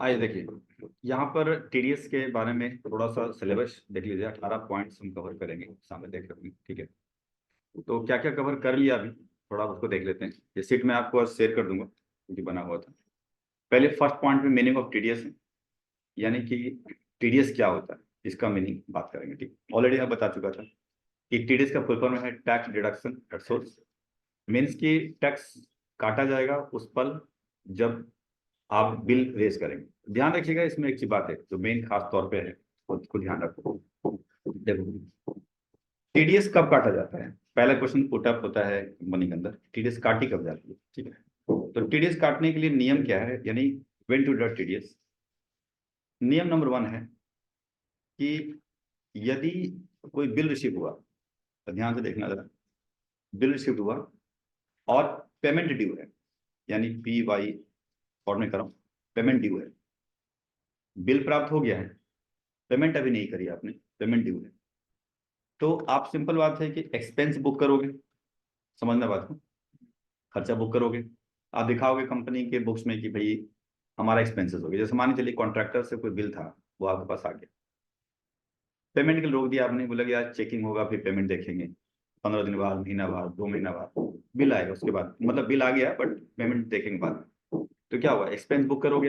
आइए देखिए, यहाँ पर टीडीएस के बारे में थोड़ा सा सिलेबस देख लीजिए। 18 पॉइंट्स हम कवर करेंगे, सामने देख रहे हैं, ठीक है। तो क्या क्या कवर कर लिया अभी, थोड़ा उसको देख लेते हैं। ये सीट मैं आपको आज शेयर कर दूंगा क्योंकि बना हुआ था। पहले फर्स्ट पॉइंट में मीनिंग ऑफ टीडीएस है, यानी कि टीडीएस क्या होता है, इसका मीनिंग बात करेंगे। ठीक, ऑलरेडी आप बता चुका था कि टीडीएस का फुल फॉर्म है tax deduction at source. Means की टैक्स काटा जाएगा उस पल जब आप बिल रेज करेंगे। ध्यान रखिएगा, इसमें एक चीज बात है जो मेन खास तौर पे है, उसको ध्यान रखो। देखो, टीडीएस कब काटा जाता है, पहला क्वेश्चन पुट अप होता है कंपनी के अंदर, टीडीएस काटी कब जाती है। ठीक है, तो टीडीएस काटने के लिए नियम क्या है, यानी व्हेन टू डिडक्ट टीडीएस। नियम नंबर 1 है कि यदि कोई बिल रिसीव हुआ, तो ध्यान से देखना जरा, बिल रिसीव हुआ और पेमेंट ड्यू है, यानी पी वाई और में करो, पेमेंट ड्यू है, बिल प्राप्त हो गया है, पेमेंट अभी नहीं करी आपने, पेमेंट ड्यू है, तो आप सिंपल बात है कि एक्सपेंस बुक करोगे। समझना बात को, खर्चा बुक करोगे। आप दिखाओगे कंपनी के बुक्स में कि भाई हमारा एक्सपेंसेस हो गया। जैसे मान चलिए कॉन्ट्रैक्टर से कोई बिल था, वो आपके पास आ गया, पेमेंट के लिए रोक दिया आपने, बोला कि आज चेकिंग होगा फिर पेमेंट देखेंगे, 15 दिन बाद, महीना बाद, 2 महीना बाद बिल आएगा, उसके बाद मतलब बिल आ गया बट पेमेंट देखेंगे बाद। तो क्या हुआ, एक्सपेंस बुक करोगे।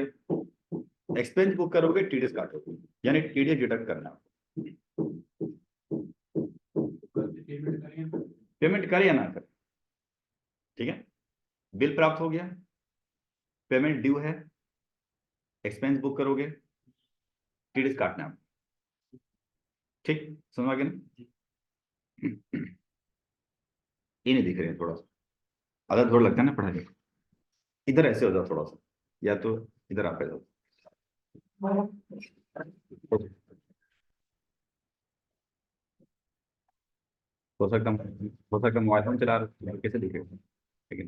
एक्सपेंस बुक करोगे, टीडीएस काटोगे, यानी टीडीएस डिडक्ट करना। पेमेंट कर या ना कर, ठीक है, बिल प्राप्त हो गया, पेमेंट ड्यू है, एक्सपेंस बुक करोगे, टीडीएस काटना है। ठीक, समझ आ गया ना। ये नहीं दिख रहे हैं, थोड़ा सा अगर थोड़ा लगता है ना पढ़ाई, इधर ऐसे हो जाओ थोड़ा सा, या तो इधर आप आ जाओ। हो सकता मोबाइल फोन चला रहे हो, कैसे दिखेगा, लेकिन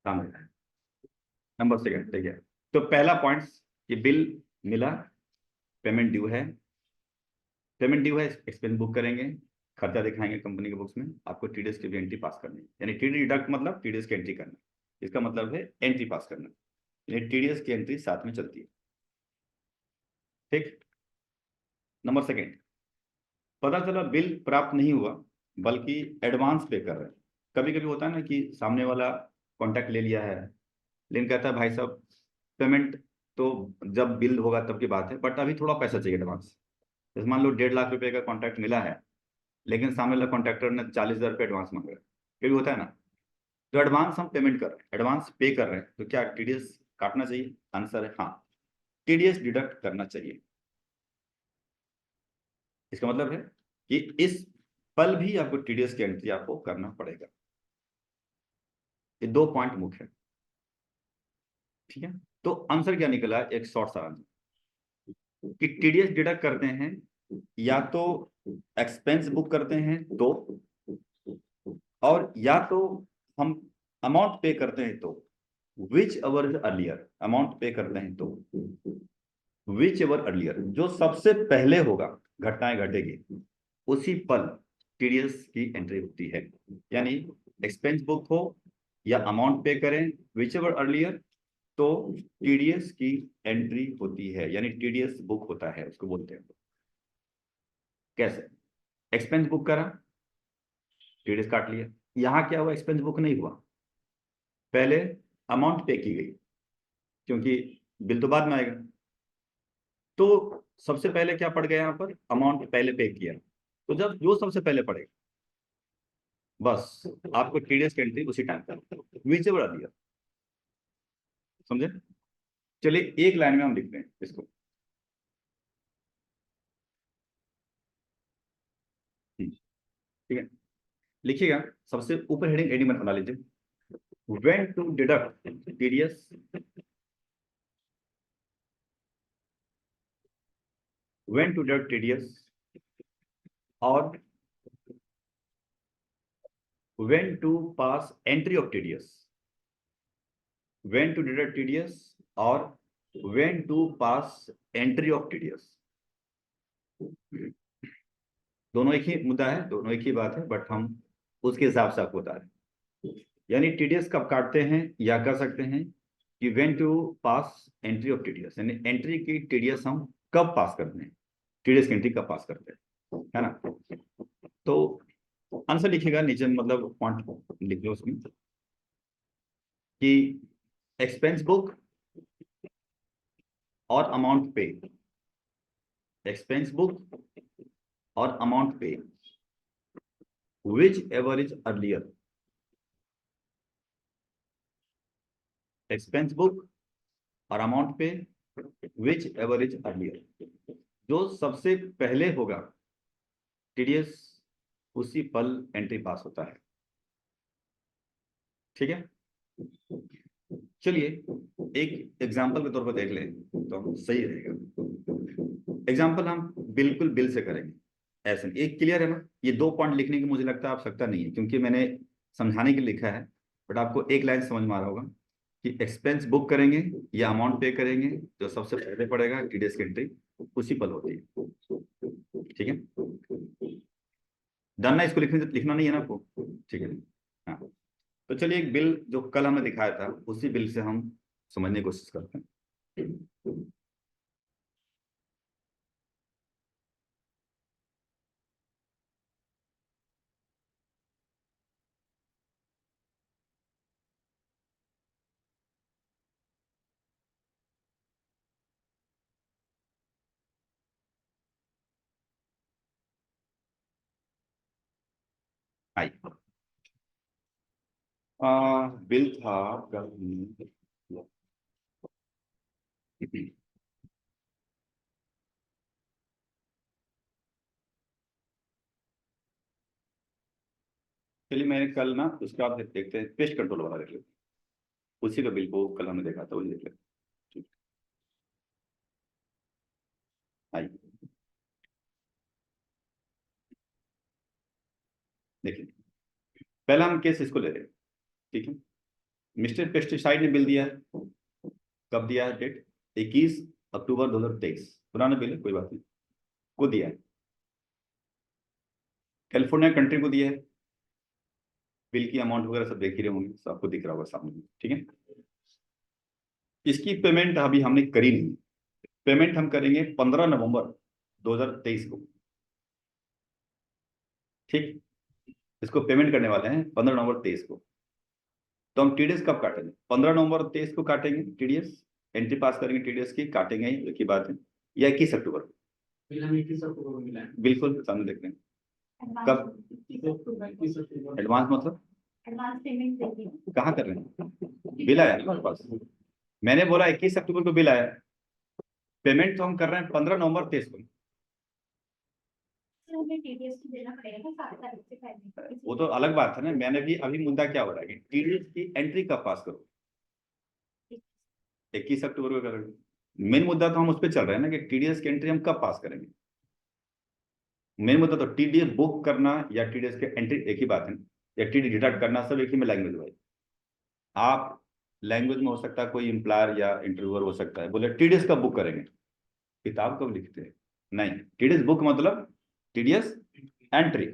सामने नंबर सेकंड, ठीक है। तो पहला पॉइंट कि बिल मिला, पेमेंट ड्यू है, पेमेंट ड्यू है, एक्सपेंस बुक करेंगे, खर्चा दिखाएंगे कंपनी के बुक्स में, आपको टीडीएस की भी एंट्री पास करनी है। यानी टीडी डिडक्ट मतलब टीडीएस की एंट्री करना, इसका मतलब है एंट्री पास करना, यानी टीडीएस की एंट्री साथ में चलती है। ठीक, नंबर सेकंड, पता चला बिल प्राप्त नहीं हुआ बल्कि एडवांस पे कर रहे हैं। कभी कभी होता है ना कि सामने वाला कॉन्टैक्ट ले लिया है, लेकिन कहता है भाई साहब पेमेंट तो जब बिल होगा तब की बात है, बट अभी थोड़ा पैसा चाहिए एडवांस। जैसे मान लो 1.5 लाख रुपए का कॉन्ट्रैक्ट मिला है, लेकिन सामने वाला कॉन्ट्रैक्टर ने 40,000 रुपये एडवांस मांग रहा है, ये भी होता है ना। तो एडवांस हम पेमेंट कर रहे हैं, एडवांस पे कर रहे हैं, तो क्या टीडीएस काटना चाहिए, आंसर है हाँ, टीडीएस डिडक्ट करना चाहिए। इसका मतलब है कि इस पल भी आपको टीडीएस की एंट्री आपको करना पड़ेगा। ये 2 पॉइंट मुख्य है, ठीक है। तो आंसर क्या निकला, एक शॉर्ट सा आंसर कि टीडीएस डिडक्ट करते हैं या तो एक्सपेंस बुक करते हैं तो, और या तो हम अमाउंट पे करते हैं तो, विच एवर अर्लियर, अमाउंट पे करते हैं तो विच एवर अर्लियर, जो सबसे पहले होगा, घटनाएं घटेगी उसी पल टीडीएस की एंट्री होती है। यानी एक्सपेंस बुक हो या अमाउंट पे करें, विच एवर अर्लियर, तो टीडीएस की एंट्री होती है, यानी टीडीएस बुक होता है, उसको बोलते हैं। कैसे, एक्सपेंस बुक करा, टीडीएस काट लिया। यहां क्या हुआ, एक्सपेंस बुक नहीं हुआ, पहले अमाउंट पे की गई, क्योंकि बिल तो बाद में आएगा। तो सबसे पहले क्या पड़ गया, यहाँ पर अमाउंट पहले पे किया, तो जब जो सबसे पहले पड़ेगा बस आपको टीडीएस की एंट्री उसी टाइम पर नीचे बढ़ा दिया। समझे, चलिए एक लाइन में हम लिखते हैं इसको। ठीक है, लिखिएगा, सबसे ऊपर हेडिंग एडी मत बना लीजिए, when to deduct TDS, when to deduct TDS, और when to pass entry of TDS, when to deduct TDS और when to pass entry of TDS. दोनों एक ही मुद्दा है, दोनों एक ही बात है, बट हम उसके हिसाब से आपको बता रहे हैं। यानी टीडीएस कब काटते हैं या कर सकते हैं, कि when to pass entry of TDS, यानी एंट्री की टीडीएस हम कब पास करते हैं, टीडीएस की एंट्री कब पास करते हैं, है ना। तो आंसर लिखिएगा नीचे, मतलब पॉइंट लिख लो उसमें कि एक्सपेंस बुक और अमाउंट पे, एक्सपेंस बुक और अमाउंट पे which ever is earlier, expense book और अमाउंट पे विच एवर इज अर्लियर, जो सबसे पहले होगा टीडीएस उसी पल एंट्री पास होता है। ठीक है, चलिए एक एग्जांपल के तौर पर देख लें तो सही रहेगा। एग्जांपल हम बिल्कुल बिल से करेंगे, ऐसे नहीं। एक क्लियर है ना, ये 2 पॉइंट लिखने की मुझे लगता है आवश्यकता नहीं है, क्योंकि मैंने समझाने के लिए लिखा है, बट आपको एक लाइन समझ में आ रहा होगा कि एक्सपेंस बुक करेंगे या अमाउंट पे करेंगे, जो सबसे पहले पड़ेगा टीडीएस की एंट्री उसी पल होती है। ठीक है, जानना इसको लिखना नहीं है ना आपको, ठीक है। हाँ, तो चलिए एक बिल जो कल हमने दिखाया था उसी बिल से हम समझने की कोशिश करते हैं। आइए, बिल था कल, चलिए मैंने कल ना उसके बाद देखते हैं, पेस्ट कंट्रोल वाला देख लेते हैं, उसी का बिल को कल हमने देखा था वही देख लेते हैं। ठीक, आइए देखिए, पहला हम केस इसको ले रहे हैं। ठीक है, मिस्टर पेस्टिसाइड ने बिल दिया है, कब दिया है, डेट 21 अक्टूबर 2023, पुराना बिल है कोई बात नहीं, को दिया है। कैलिफोर्निया कंट्री को दिया है, बिल की अमाउंट वगैरह सब देख ही रहे होंगे, सब आपको दिख रहा होगा सामने। ठीक है, इसकी पेमेंट अभी हमने करी नहीं, पेमेंट हम करेंगे 15 नवंबर 2023 को। ठीक, इसको पेमेंट करने वाले हैं 15 नवंबर 2023 को। तो हम टीडीएस कब काटेंगे, 15 नवंबर 2023 को काटेंगे टीडीएस, एंट्री पास करेंगे टीडीएस की, काटेंगे ही, एक ही बात है। या 21 अक्टूबर को, बिल हमें 21 अक्टूबर को मिला है। बिल्कुल सामने देख रहे हैं। कब, 21 अक्टूबर। एडवांस मतलब एडवांस पेमेंट देंगे। कहाँ कर रहे हैं, बिल आया हमारे पास, मैंने बोला 21 अक्टूबर को बिल आया, पेमेंट तो हम कर रहे हैं 15 नवंबर 2023 को। हमें टीडीएस को देना पड़ेगा ना 7 तारीख से पहले। वो तो अलग बात है ना, मैंने भी अभी मुद्दा क्या हो रहा है कि टीडीएस की एंट्री कब पास करो, 21 अक्टूबर को करोगे। मेन मुद्दा तो हम उस पर चल रहे हैं ना कि टीडीएस की एंट्री हम कब पास करेंगे। मेन मुद्दा तो टीडीएस बुक करना या टीडीएस की एंट्री एक ही बात है, या टीडी डिडक्ट करना सब एक ही में लैंग्वेज भाई। आप लैंग्वेज में हो सकता है कोई एम्प्लॉयर या इंटरव्यूअर हो सकता है, बोले टीडीएस कब बुक करेंगे, किताब कब लिखते हैं, नहीं, टीडीएस बुक मतलब टीडीएस एंट्री,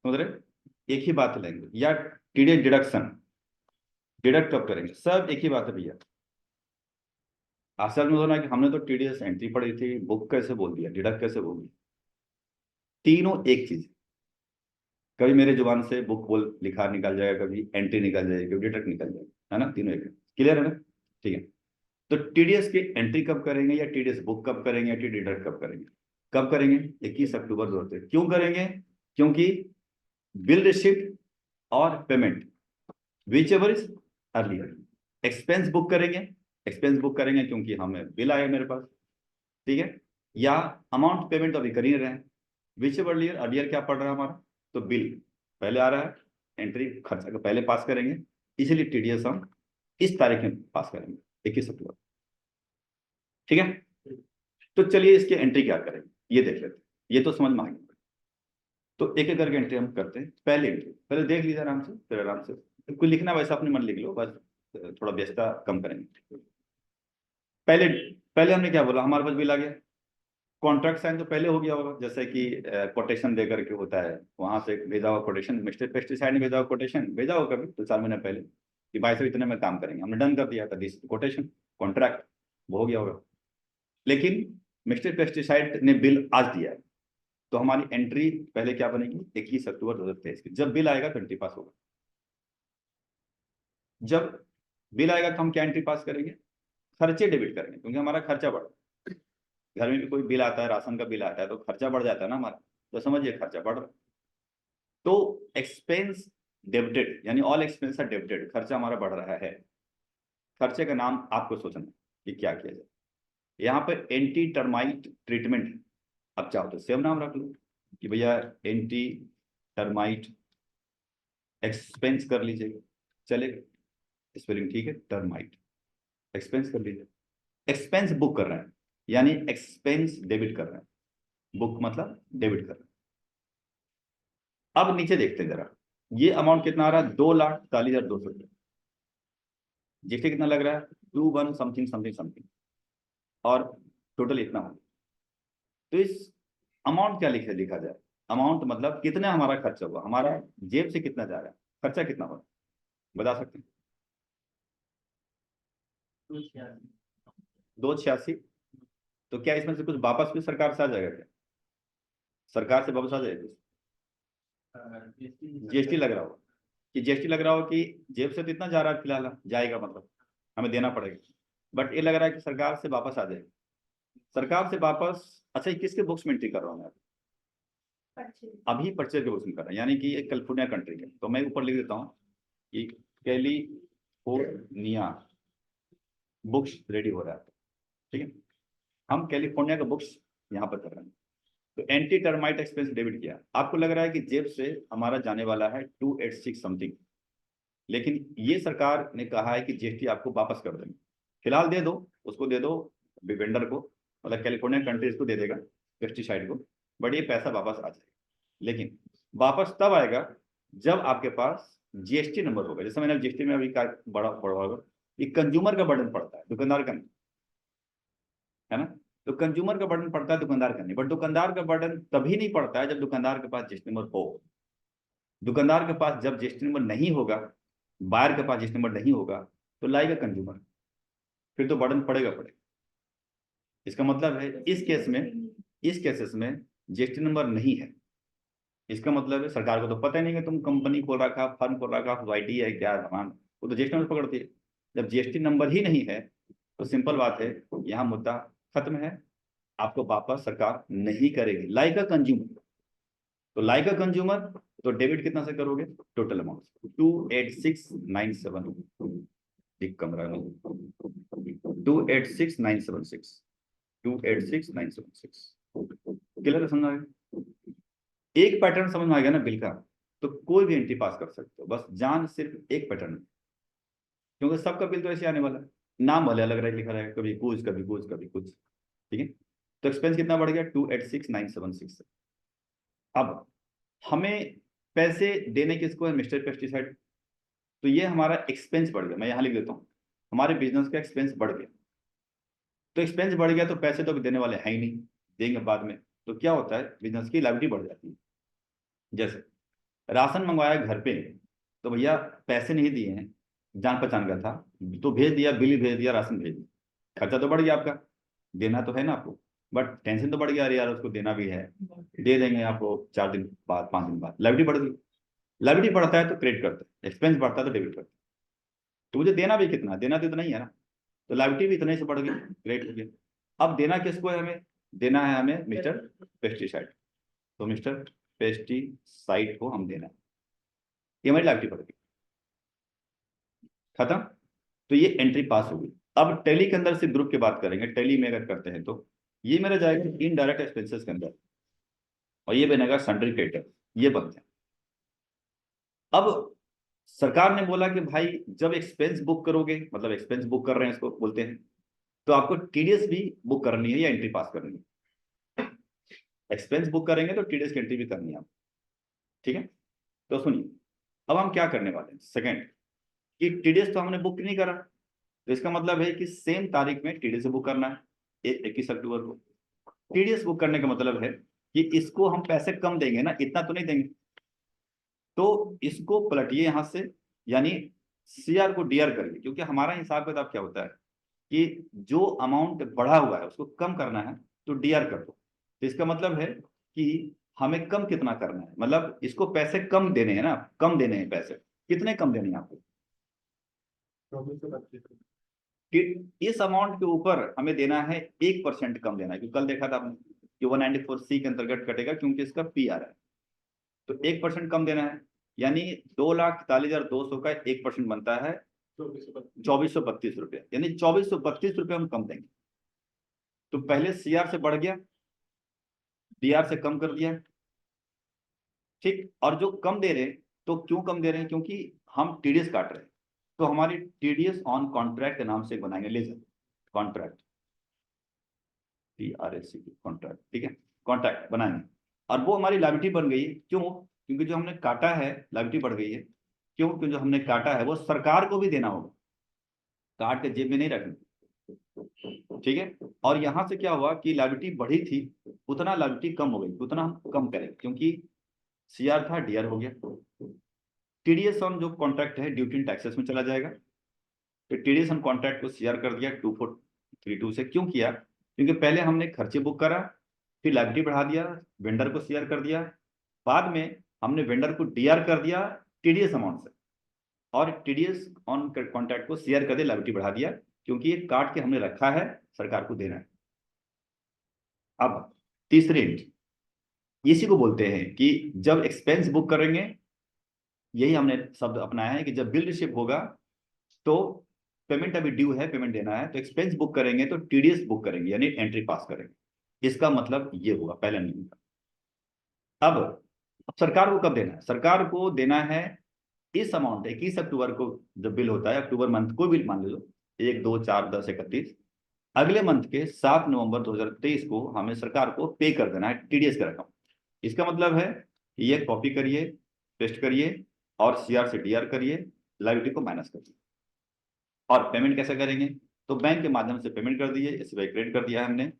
समझ रहे, एक ही बात है लैंग्वेज। या टीडीएस डिडक्शन, डिडक्ट कब करेंगे, सब एक ही बात है भैया। असल में होना कि हमने तो टीडीएस एंट्री पढ़ी थी, बुक कैसे बोल दिया, डिडक्ट कैसे बोल दिया, तीनों एक चीज। कभी मेरे जुबान से बुक बोल लिखा निकल जाएगा, कभी एंट्री निकल जाएगी, कभी डिडक्ट निकल जाएगा, है ना, तीनों एक है। क्लियर है ना, ठीक है। तो टीडीएस की एंट्री कब करेंगे, या टीडीएस बुक कब करेंगे, या टी डिडक्ट कब करेंगे, कब करेंगे, 21 अक्टूबर 2023। क्यों करेंगे, क्योंकि बिल रिसिप्ट और payment which ever is earlier, expense book करेंगे, एक्सपेंस बुक करेंगे क्योंकि हमें बिल आया मेरे पास, ठीक है, या अमाउंट पेमेंट अभी कर ही रहे हैं, विच एवर अर्लियर, अर्लियर क्या पड़ रहा है हमारा, तो बिल पहले आ रहा है, एंट्री खर्चा को पहले पास करेंगे, इसलिए टीडीएस हम इस तारीख में पास करेंगे, 21 अक्टूबर। ठीक है, तो चलिए इसकी एंट्री क्या करेंगे ये देख लेते हैं, ये तो समझ में आ गया। तो एक एक करके एंट्री हम करते हैं। पहले एंट्री पहले देख लीजिए आराम से, फिर आराम से कुछ लिखना वैसा अपने मन लिख लो, बस थोड़ा व्यस्तता कम करेंगे। पहले पहले हमने क्या बोला, हमारे पास बिल आ गया, कॉन्ट्रैक्ट साइन तो पहले हो गया होगा, जैसे कि कोटेशन दे करके होता है, वहां से भेजा हुआ कोटेशन, मिस्टर पेस्टिसाइड ने भेजा हुआ कोटेशन भेजा होगा कभी 2-4 महीने पहले, कि भाई साहब इतने में काम करेंगे, हमने डन कर दिया था, दिस कोटेशन कॉन्ट्रैक्ट वो हो गया होगा। लेकिन मिस्टर पेस्टिसाइड ने बिल आज दिया है, तो हमारी एंट्री पहले क्या बनेगी, 21 अक्टूबर 2023 की। जब बिल आएगा तो एंट्री पास होगा। जब बिल आएगा तो हम क्या एंट्री पास करेंगे, खर्चे डेबिट करेंगे, क्योंकि हमारा खर्चा बढ़, घर में भी कोई बिल आता है, राशन का बिल आता है, तो खर्चा बढ़ जाता है ना हमारा, तो समझिए खर्चा बढ़ रहा है। तो एक्सपेंस डेबिटेड, यानी ऑल एक्सपेंस आर डेबिटेड, खर्चा हमारा बढ़ रहा है। खर्चे का नाम आपको सोचना है कि क्या किया जाए। यहाँ पर एंटी टर्माइट ट्रीटमेंट, अब चाहो तो सेम नाम रख लो कि भैया एंटी टर्माइट एक्सपेंस कर लीजिएगा, चलेगा, स्पेलिंग ठीक है, टर्माइट एक्सपेंस कर लीजिए। एक्सपेंस बुक कर रहे हैं, यानी एक्सपेंस डेबिट कर रहे हैं, बुक मतलब डेबिट कर रहे हैं। अब नीचे देखते हैं जरा, ये अमाउंट कितना आ रहा है, 2,40,200 रुपये। जीएसटी कितना लग रहा है, 21 समथिंग समथिंग समथिंग, और टोटल इतना हो। तो इस अमाउंट क्या लिखा जाए, अमाउंट मतलब कितना हमारा खर्चा हुआ, हमारा जेब से कितना जा रहा है, खर्चा कितना हो रहा है, बता सकते हैं। 286। तो क्या इसमें से कुछ वापस भी सरकार से आ जाएगा क्या, सरकार से वापस आ जाएगा, जीएसटी लग रहा हो कि जीएसटी लग रहा हो कि जेब से तो इतना जा रहा है फिलहाल, जाएगा मतलब हमें देना पड़ेगा, बट ये लग रहा है कि सरकार से वापस आ जाएगा, सरकार से वापस। अच्छा, ये किसके बुक्स में एंट्री कर रहा हूँ मैं अभी, परचेज के बुक्स में कर रहा हूँ, यानी कि ये कैलिफोर्निया कंट्री है, तो मैं ऊपर लिख देता हूँ कि कैलिफोर्निया बुक्स रेडी हो रहा है, ठीक है, हम कैलिफोर्निया का बुक्स यहाँ पर कर रहे हैं। तो एंटी टर्माइट एक्सपेंस डेबिट किया, आपको लग रहा है कि जेब से हमारा जाने वाला है 286 समथिंग, लेकिन ये सरकार ने कहा है कि जीएसटी आपको वापस कर देंगे, फिलहाल दे दो, उसको दे दो वेंडर को, मतलब कैलिफोर्निया कंट्रीज को दे देगा पेस्टिसाइड को, बट ये पैसा वापस आ जाएगा। लेकिन वापस तब आएगा जब आपके पास जीएसटी नंबर होगा। जैसे मैंने जीएसटी में अभी का बड़ा होगा, ये कंज्यूमर का बर्डन पड़ता है, दुकानदार का नहीं, है ना। तो कंज्यूमर का बर्डन पड़ता है, दुकानदार का नहीं, बट दुकानदार का बर्डन तभी नहीं पड़ता है जब दुकानदार के पास जीएसटी नंबर हो। दुकानदार के पास जब जीएसटी नंबर नहीं होगा, बायर के पास जीएसटी नंबर नहीं होगा, तो लाएगा कंज्यूमर, फिर तो बर्डन पड़ेगा। इसका मतलब है इस केसेस में जीएसटी नंबर नहीं है, इसका मतलब है सरकार को तो पता ही नहीं कि तुम कंपनी खोल रखा, फर्म खोल रखा, सोसाइटी है क्या सामान, वो तो जीएसटी नंबर पकड़ती है। जब जीएसटी नंबर ही नहीं है तो सिंपल बात है, यहाँ मुद्दा खत्म है, आपको वापस सरकार नहीं करेगी, लाइक अ कंज्यूमर। तो लाइक अ कंज्यूमर, तो डेबिट कितना से करोगे, टोटल अमाउंट 286,970, एक कमरा में 286,976, 286,976, क्लियर समझ आ गया। एक पैटर्न समझ में आ गया ना बिल का, तो कोई भी एंट्री पास कर सकते हो, बस जान सिर्फ एक पैटर्न, क्योंकि सबका बिल तो ऐसे आने वाला है, नाम भले अलग रहे लिखा रहेगा, कभी कुछ कभी कुछ कभी कुछ, ठीक है। तो एक्सपेंस कितना बढ़ गया, 286,976। अब हमें पैसे देने किसको है, मिस्टर पेस्टिसाइड, तो ये हमारा एक्सपेंस बढ़ गया, मैं यहाँ लिख देता हूँ, हमारे बिजनेस का एक्सपेंस बढ़ गया। तो एक्सपेंस बढ़ गया तो पैसे तो देने वाले हैं ही नहीं, देंगे बाद में, तो क्या होता है, बिजनेस की लायबिलिटी बढ़ जाती है। जैसे राशन मंगवाया घर पे, तो भैया पैसे नहीं दिए हैं, जान पहचान का था, तो भेज दिया, बिल भेज दिया, राशन भेज दिया, खर्चा तो बढ़ गया आपका, देना तो है ना आपको, बट टेंशन तो बढ़ गया, अरे यार उसको देना भी है, दे देंगे आपको 4 दिन बाद 5 दिन बाद, लायबिलिटी बढ़ गई। लायबिलिटी बढ़ता है तो क्रेडिट करते हैं, एक्सपेंस बढ़ता है तो डेबिट करते हैं, तो मुझे देना भी कितना, देना तो इतना ही है ना, तो लायबिलिटी भी इतने से बढ़ गई, क्रेडिट हो गया। अब देना किसको है, हमें देना है हमें मिस्टर पेस्टिसाइड, तो मिस्टर पेस्टिसाइड को हम देना है, ये हमारी लायबिलिटी बढ़ गई, खत्म। तो ये एंट्री पास हो गई। अब टैली के अंदर से ग्रुप की बात करेंगे, टैली में अगर करते हैं तो ये मेरा जाएगा इनडायरेक्ट एक्सपेंसेस के अंदर, और ये बनेगा सन्ड्री क्रेडिटर, ये बनते हैं। अब सरकार ने बोला कि भाई जब एक्सपेंस बुक करोगे, मतलब एक्सपेंस बुक कर रहे हैं इसको बोलते हैं, तो आपको टीडीएस भी बुक करनी है या एंट्री पास करनी है। एक्सपेंस बुक करेंगे तो टीडीएस की एंट्री भी करनी है आप, ठीक है। तो सुनिए, अब हम क्या करने वाले हैं, सेकंड, कि टीडीएस तो हमने बुक नहीं करा, तो इसका मतलब है कि सेम तारीख में टीडीएस बुक करना है, 21 अक्टूबर को। टीडीएस बुक करने का मतलब है कि इसको हम पैसे कम देंगे ना, इतना तो नहीं देंगे, तो इसको पलटिए यहां से, यानी सीआर को डीआर करिए, क्योंकि हमारा हिसाब किताब क्या होता है कि जो अमाउंट बढ़ा हुआ है उसको कम करना है तो डीआर कर दो। तो इसका मतलब है कि हमें कम कितना करना है, मतलब इसको पैसे कम देने हैं ना, कम देने हैं पैसे, कितने कम देने हैं आपको 2425 कि इस अमाउंट के ऊपर हमें देना है 1% कम देना है, क्योंकि कल देखा था आपने कि 194C के अंतर्गत कटेगा क्योंकि इसका पीआर है, तो 1% कम देना है, यानी 2,41,200 का 1% बनता है 2425 ₹2432, यानी ₹2432 हम कम देंगे। तो पहले सीआर से बढ़ गया, डीआर से कम कर दिया, ठीक। और जो कम दे रहे हैं, तो क्यों कम दे रहे हैं, क्योंकि हम टीडीएस काट रहे हैं, तो हमारी टीडीएस ऑन कॉन्ट्रैक्ट के नाम से बनाएंगे लेजर कॉन्ट्रैक्ट, TRAC कॉन्ट्रैक्ट, ठीक है, कॉन्ट्रैक्ट बनाएंगे। और वो हमारी लाइबिलिटी बन गई है, क्यों, क्योंकि जो हमने काटा है लाइबिलिटी बढ़ गई है, क्यों, क्योंकि जो हमने काटा है वो सरकार को भी देना होगा, काट के जेब में नहीं रखना, ठीक है। और यहां से क्या हुआ कि लाइबिलिटी बढ़ी थी, उतना लाइबिलिटी कम हो गई, उतना हम कम करें, क्योंकि सीआर था डीआर हो गया। टीडीएस ऑन जो कॉन्ट्रैक्ट है ड्यूटी एंड टैक्सेस में चला जाएगा, तो टीडीएस ऑन कॉन्ट्रैक्ट को सीआर कर दिया 2432 से। क्यों किया, क्योंकि पहले हमने खर्चे बुक करा, फिर लाइबिलिटी बढ़ा दिया, वेंडर को सीआर कर दिया, बाद में हमने वेंडर को डीआर कर दिया टीडीएस अमाउंट से, और टीडीएस ऑन कॉन्ट्रैक्ट को सीआर कर दिया, लाइबिलिटी बढ़ा दिया, क्योंकि ये काट के हमने रखा है, सरकार को देना है। अब तीसरी एंट्री इसी को बोलते हैं कि जब एक्सपेंस बुक करेंगे, यही हमने शब्द अपनाया है कि जब बिल रिसीव होगा तो पेमेंट अभी ड्यू है, पेमेंट देना है, तो एक्सपेंस बुक करेंगे तो टीडीएस बुक करेंगे, यानी एंट्री पास करेंगे। इसका मतलब ये होगा पहला नियम का। अब सरकार को कब देना है, सरकार को देना है इस अमाउंट 21 अक्टूबर को जब बिल होता है, अक्टूबर मंथ कोई बिल मान लो, 1, 2, 4, 10, 31, अगले मंथ के 7 नवंबर 2023 को हमें सरकार को पे कर देना है टीडीएस का रकम। इसका मतलब है कि ये कॉपी करिए, पेस्ट करिए, और सीआर से डीआर करिए, लाइबिलिटी को माइनस करिए। और पेमेंट कैसे करेंगे, तो बैंक के माध्यम से पेमेंट कर दिए, इस क्रेडिट कर दिया हमने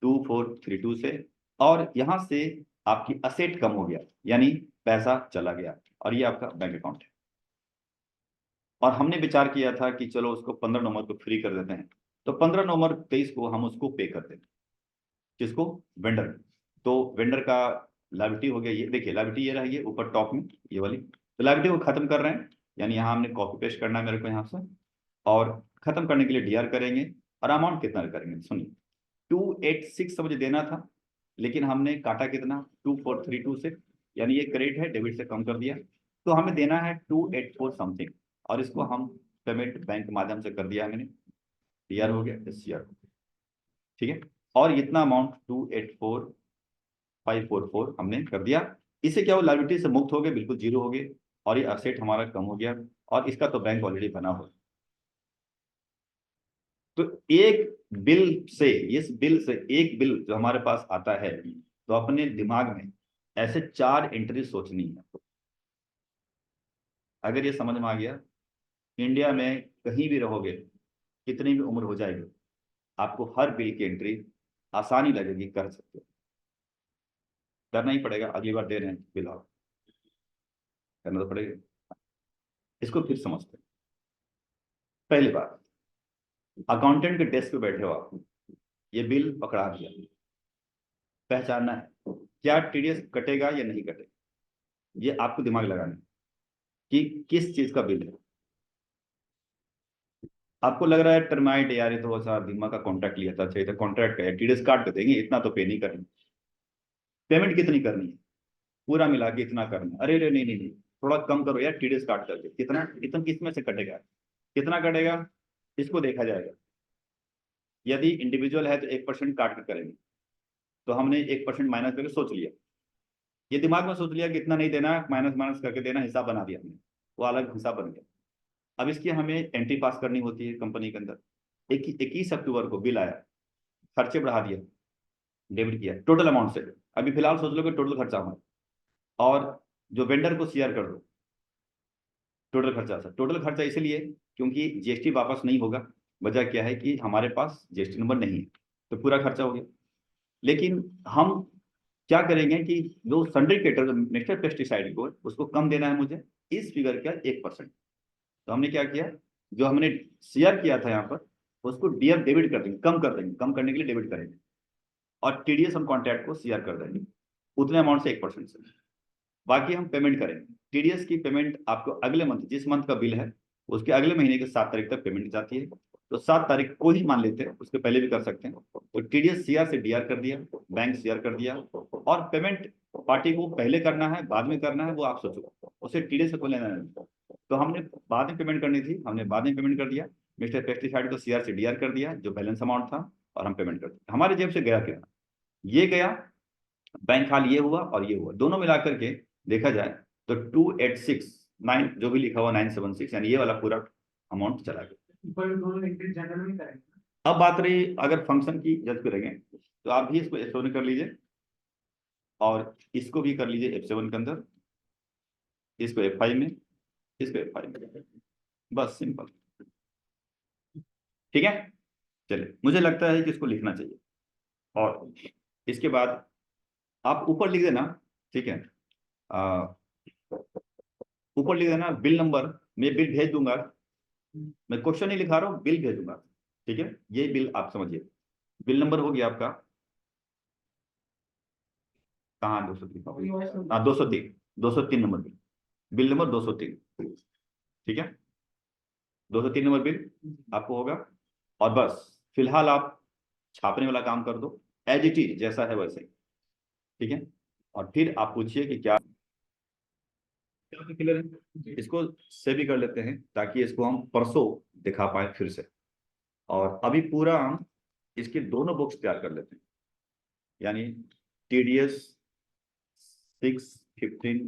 2432 से, और यहां से आपकी असेट कम हो गया, यानी पैसा चला गया, और ये आपका बैंक अकाउंट है। और हमने विचार किया था कि चलो उसको 15 नवंबर को फ्री कर देते हैं, तो 15 नवंबर 23 को हम उसको पे कर देंगे, किसको, वेंडर। तो वेंडर का लाइबिलिटी हो गया, ये देखिए लाइबिलिटी ये रही है ऊपर टॉप में ये वाली, तो लाइबिलिटी को खत्म कर रहे हैं, यानी यहाँ हमने कॉपी पेस्ट करना है मेरे को यहाँ से, और खत्म करने के लिए डीआर करेंगे। और अमाउंट कितना करेंगे, सुनिए, 286 मुझे देना था, लेकिन हमने काटा कितना, 2432 से, यानी ये क्रेडिट है, डेबिट से कम कर दिया, तो हमें देना है 284 समथिंग, और इसको हम पेमेंट बैंक के माध्यम से कर दिया मैंने, डीआर हो गया, सीआर, ठीक है। और इतना अमाउंट 284,544 हमने कर दिया। इससे क्या हो, लाइबिलिटी से मुक्त हो गए, बिल्कुल जीरो हो गए, और ये असेट हमारा कम हो गया, और इसका तो बैंक ऑलरेडी बना हो। तो एक बिल से, इस बिल से एक बिल जो हमारे पास आता है, तो अपने दिमाग में ऐसे 4 एंट्री सोचनी है। अगर ये समझ में आ गया, इंडिया में कहीं भी रहोगे, कितनी भी उम्र हो जाएगी, आपको हर बिल की एंट्री आसानी लगेगी, कर सकते हो, करना ही पड़ेगा, अगली बार दे रहे हैं बिल आप, करना तो पड़ेगा। इसको फिर समझते हैं। पहली बात, अकाउंटेंट के डेस्क पे बैठे हो आप, ये बिल पकड़ा दिया, पहचानना है क्या टीडीएस कटेगा या नहीं कटेगा, ये आपको दिमाग लगाना है कि किस चीज का बिल है। आपको लग रहा है टर्माइट, यार ये तो सा बीमा का कॉन्ट्रैक्ट लिया था, चाहिए था कॉन्ट्रैक्ट का है, टीडीएस काट के देंगे, इतना तो पे नहीं करेंगे। पेमेंट कितनी करनी है, पूरा मिला के इतना करना, अरे अरे नहीं नहीं नहीं, थोड़ा कम करो यार, टीडीएस काट करके कितना, इतना किस में से कटेगा, कितना कटेगा, इसको देखा जाएगा। यदि इंडिविजुअल है तो 1% काट के करेंगे, तो हमने 1% माइनस करके सोच लिया, ये दिमाग में सोच लिया कि इतना नहीं देना, माइनस माइनस करके देना, हिसाब बना दिया हमने, वो अलग हिसाब बन गया। अब इसकी हमें एंट्री पास करनी होती है कंपनी के अंदर। 21 अक्टूबर को बिल आया, खर्चे बढ़ा दिया, डेबिट किया टोटल अमाउंट से, अभी फिलहाल सोच लो कि टोटल खर्चा हुआ, और जो वेंडर को सीआर कर दो टोटल खर्चा से। टोटल खर्चा इसलिए क्योंकि जीएसटी वापस नहीं होगा, वजह क्या है कि हमारे पास जीएसटी नंबर नहीं है, तो पूरा खर्चा हो गया। लेकिन हम क्या करेंगे कि जो सन्ड्री क्रेडिटर, नेशनल पेस्टिसाइड को, उसको कम देना है मुझे, इस फिगर का 1%, तो हमने क्या किया, जो हमने सीआर किया था यहाँ पर उसको डीआर डेबिट कर देंगे, कम कर देंगे, कम करने के लिए डेबिट करेंगे, और टीडीएस हम कॉन्ट्रैक्ट को सीआर कर देंगे उतने अमाउंट से 1% से। बाकी हम पेमेंट करेंगे। टीडीएस की पेमेंट आपको अगले मंथ, जिस मंथ का बिल है उसके अगले महीने के 7 तारीख तक पेमेंट जाती है। तो 7 तारीख को ही मान लेते हैं, उसके पहले भी कर सकते हैं। तो टीडीएस सीआर से डीआर कर दिया, बैंक सीआर कर दिया, और पेमेंट पार्टी को पहले करना है बाद में करना है वो आप सोचो, उसे टीडीएस से कोई लेना नहीं। तो हमने बाद में पेमेंट करनी थी, हमने बाद में पेमेंट कर दिया, मिस्टर पेस्टिसाइड को सीआर से डीआर कर दिया जो बैलेंस अमाउंट था, और हम पेमेंट कर दिया। हमारे जेब से गया क्या, ये गया, बैंक हाल ये हुआ और ये हुआ, दोनों मिलाकर के देखा जाए तो 2869 जो भी लिखा हुआ 976, यानी ये वाला पूरा अमाउंट चला गया। पर दोनों एंट्री जनरल में करेंगे। अब बात रही अगर फंक्शन की जज करेंगे, तो आप भी इसको F7 कर लीजिए, और इसको भी कर लीजिए F7 के अंदर, इसको F5 में, इसको F5 में, बस सिंपल। ठीक है, चलिए, मुझे लगता है कि इसको लिखना चाहिए, और इसके बाद आप ऊपर लिख देना, ठीक है, ऊपर लिख देना बिल नंबर, मैं बिल भेज दूंगा, मैं क्वेश्चन नहीं लिखा रहा हूँ, बिल भेज दूंगा, ठीक है, ये बिल आप समझिए। बिल नंबर हो गया आपका, कहाँ 203, हाँ 203, 203 नंबर बिल, बिल नंबर 203, ठीक है, 203 नंबर बिल आपको होगा। और बस फिलहाल आप छापने वाला काम कर दो, एज इट इज जैसा है वैसे ही, ठीक है, और फिर आप पूछिए कि क्या क्लियर है। इसको से भी कर लेते हैं ताकि इसको हम परसों दिखा पाए फिर से, और अभी पूरा हम इसके दोनों बुक्स तैयार कर लेते हैं, यानी TDS 6:15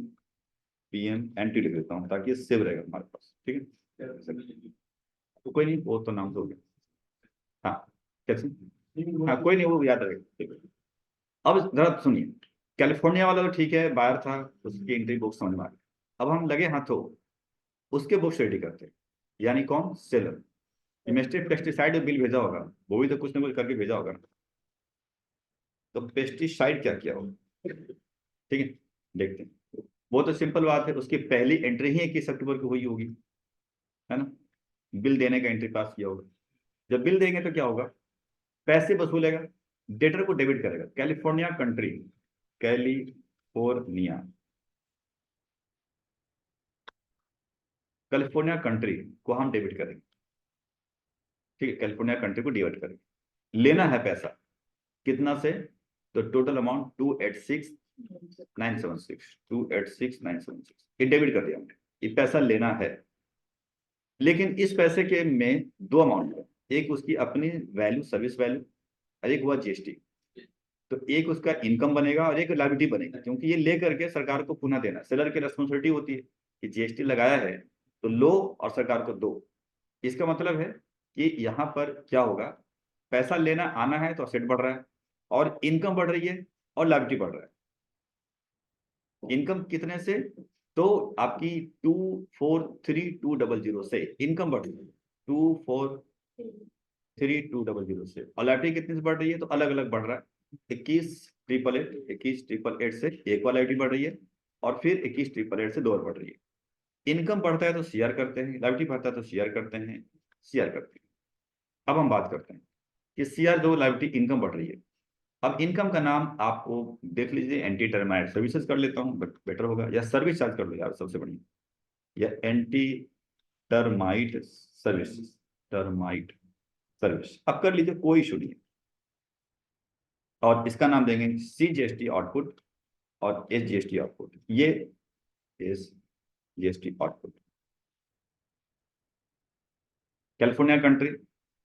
PM NT लिख देता हूँ ताकि ये सेव रहेगा हमारे पास, ठीक है। तो कोई नहीं, वो तो नाम तो हो गया, हाँ कैसे, हाँ कोई नहीं, वो याद रहेगा, ठीक है। अब जरा सुनिए, कैलिफोर्निया वाला तो ठीक है, बायर था, उसकी एंट्री बुक समझ में आ गई। अब हम लगे हाथों उसके बुक्स रेडी करते हैं, यानी कौन, सेलर। मिस्टर पेस्टिसाइड बिल भेजा होगा, वो भी तो कुछ ना कुछ करके भेजा होगा ना। तो पेस्टिसाइड क्या किया होगा, ठीक है, देखते हैं। वो तो सिंपल बात है, उसकी पहली एंट्री ही 21 अक्टूबर को हुई होगी, है ना, बिल देने का एंट्री पास किया होगा। जब बिल देंगे तो क्या होगा, पैसे वसूलेगा, डेटर को डेबिट करेगा, California country, California, California country को हम डेबिट करेंगे, ठीक है, कैलिफोर्निया कंट्री को डेबिट करेंगे। लेना है पैसा कितना से, तो टोटल अमाउंट 286,976, 286,976 ये डेबिट कर दिया हमने, ये पैसा लेना है। लेकिन इस पैसे के में दो अमाउंट है, एक उसकी अपनी वैल्यू, सर्विस वैल्यू, और एक हुआ जीएसटी। तो एक उसका इनकम बनेगा और एक लायबिलिटी बनेगी, क्योंकि ये लेकर के सरकार को पुनः देना, सेलर की रेस्पॉन्सिबिलिटी होती है कि जीएसटी लगाया है तो लो और सरकार को दो। इसका मतलब है कि यहाँ पर क्या होगा, पैसा लेना आना है तो असेट बढ़ रहा है, और इनकम बढ़ रही है, और लायबिलिटी बढ़ रहा है। इनकम कितने से, तो आपकी 243,200 से इनकम बढ़ रही है, 243,200 से, और लायबिलिटी कितने से बढ़ रही है, तो अलग अलग बढ़ रहा है। 21,888 से एक और लायबिलिटी बढ़ रही है, और फिर 21,888 से दो और बढ़ रही है। इनकम बढ़ता है तो सीआर करते हैं, लायबिलिटी बढ़ता है तो सीआर करते हैं, सीआर करते हैं। अब हम बात करते हैं कि सीआर जो लायबिलिटी इनकम बढ़ रही है। अब इनकम का नाम आपको देख लीजिए, एंटी टर्माइट सर्विसेज कर लेता हूँ, बट बेटर होगा, या सर्विस चार्ज कर लो यार, सबसे बढ़िया, या anti termite service, termite service अब कर लीजिए, कोई इशू नहीं है। और इसका नाम देंगे CGST आउटपुट और SGST आउटपुट, ये SGST आउटपुट। कैलिफोर्निया कंट्री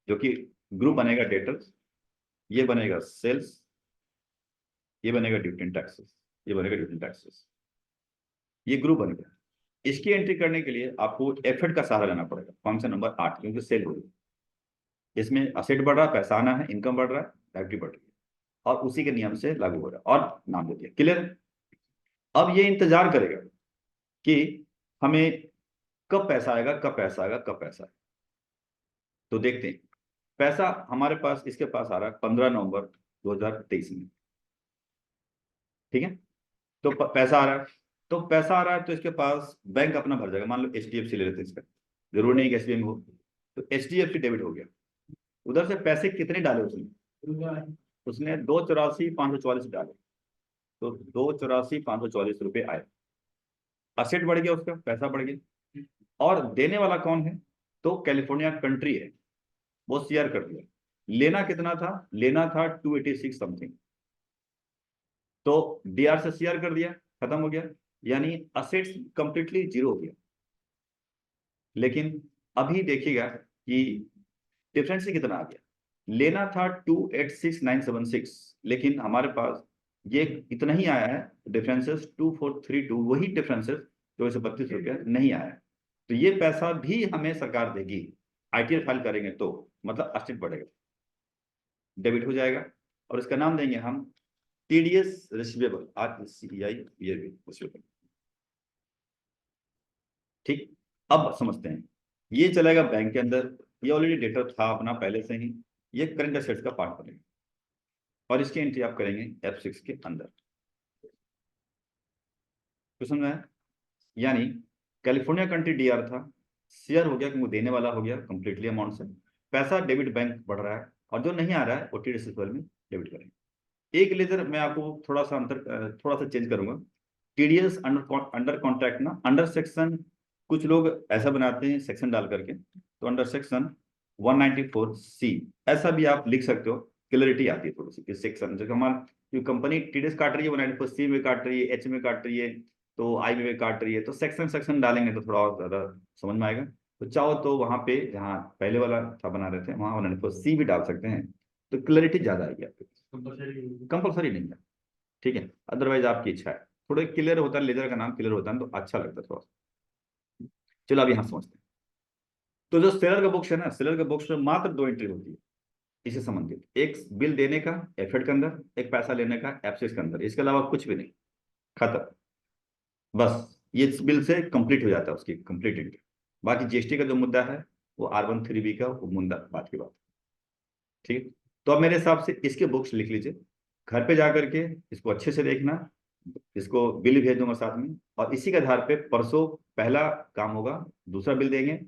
जो कि ग्रुप बनेगा डेटर्स, ये बनेगा सेल्स, ये बनेगा ड्यूटी एंड टैक्सेस, ये बनेगा ड्यूटी एंड टैक्सेस, ये ग्रुप बन गया। इसकी एंट्री करने के लिए आपको एफर्ट का सहारा लेना पड़ेगा, फंक्शन नंबर 8, क्योंकि सेल हो रही है, इसमें असेट बढ़ रहा है, पैसा आना है, इनकम बढ़ रहा है, लायबिलिटी बढ़ रही है, और उसी के नियम से लागू हो रहा है, और नाम दे दिया, क्लियर। अब ये इंतजार करेगा कि हमें कब पैसा आएगा, कब पैसा आएगा, कब पैसा आएगा। तो देखते हैं, पैसा हमारे पास, इसके पास आ रहा है 15 नवंबर 2023 में, ठीक है। तो पैसा आ रहा है, तो पैसा आ रहा है तो इसके पास बैंक अपना भर जाएगा, मान लो HDFC ले लेते हैं इसका, जरूर नहीं कि एसबीआई में हो। तो HDFC डेबिट हो गया। उधर से पैसे कितने डाले उसने? उसने 284,544 डाले। तो 284,544 रुपए आए। असेट बढ़ गया, उसका पैसा बढ़ गया। और देने वाला कौन है? तो कैलिफोर्निया कंट्री है, वो शेयर कर दिया। लेना कितना था? लेना था 286 समथिंग। तो DR से शेयर कर दिया, खत्म हो गया। यानी असेट्स कंप्लीटली जीरो हो गया। लेकिन अभी देखिएगा कि डिफरेंस कितना आ गया। लेना था 286,976, लेकिन हमारे पास ये इतना ही आया है। डिफरेंसेस 2432, वही डिफरेंसेस 232 रुपया नहीं आया है। तो ये पैसा भी हमें सरकार देगी, ITR फाइल करेंगे तो, मतलब असेट बढ़ेगा, डेबिट हो जाएगा। और इसका नाम देंगे हम TDS रिसीवेबल, RECEI, ये भी रिसीवेबल। ठीक, अब समझते हैं। ये चलेगा बैंक के अंदर, ये ऑलरेडी डेटा था अपना पहले से ही, ये करंट असेट्स का पार्ट बनेगा। और इसकी एंट्री आप करेंगे F6 के अंदर। तो समझ में आया? यानी कैलिफोर्निया कंट्री DR था, शेयर हो गया क्योंकि देने वाला हो गया कंप्लीटली अमाउंट से, पैसा डेबिट बैंक बढ़ रहा है, और जो नहीं आ रहा है वो TDS में डेबिट करेंगे। एक लेजर मैं आपको थोड़ा सा थोड़ा सा चेंज करूंगा। TDS अंडर कॉन्ट्रैक्ट ना, अंडर सेक्शन, कुछ लोग ऐसा बनाते हैं सेक्शन डाल करके, तो अंडर सेक्शन 194C ऐसा भी आप लिख सकते हो, क्लियरिटी आती है थोड़ी सी कि सेक्शन जो हमारा जो कंपनी TDS काट रही है 194C में काट रही है, H में काट रही है, तो I में काट रही है, तो सेक्शन सेक्शन डालेंगे तो थोड़ा और ज्यादा समझ में आएगा। तो चाहो तो वहां पे जहाँ पहले वाला था बना रहे थे वहां 194C भी डाल सकते हैं, तो क्लैरिटी ज्यादा आएगी आपको। कंपलसरी नहीं है, ठीक है, अदरवाइज आपकी इच्छा है। थोड़ा क्लियर होता है, लेजर का नाम क्लियर होता है तो अच्छा लगता है थोड़ा सा। चलो अब यहाँ समझते हैं। तो जो सेलर का बुक्स है ना, सेलर का बुक्स में मात्र 2 एंट्री होती है इससे संबंधित, एक बिल देने का F8 के अंदर, एक पैसा लेने का F6 के अंदर, इसके अलावा कुछ भी नहीं, खत्म। बस ये इस बिल से कंप्लीट हो जाता है उसकी कंप्लीट एंट्री। बाकी GST का जो मुद्दा है वो R13B का वो मुद्दा बात की बात, ठीक। तो अब मेरे हिसाब से इसके बुक्स लिख लीजिए, घर पे जा करके इसको अच्छे से देखना, इसको बिल भेज दूंगा साथ में, और इसी के आधार पे परसों पहला काम होगा, दूसरा बिल देंगे,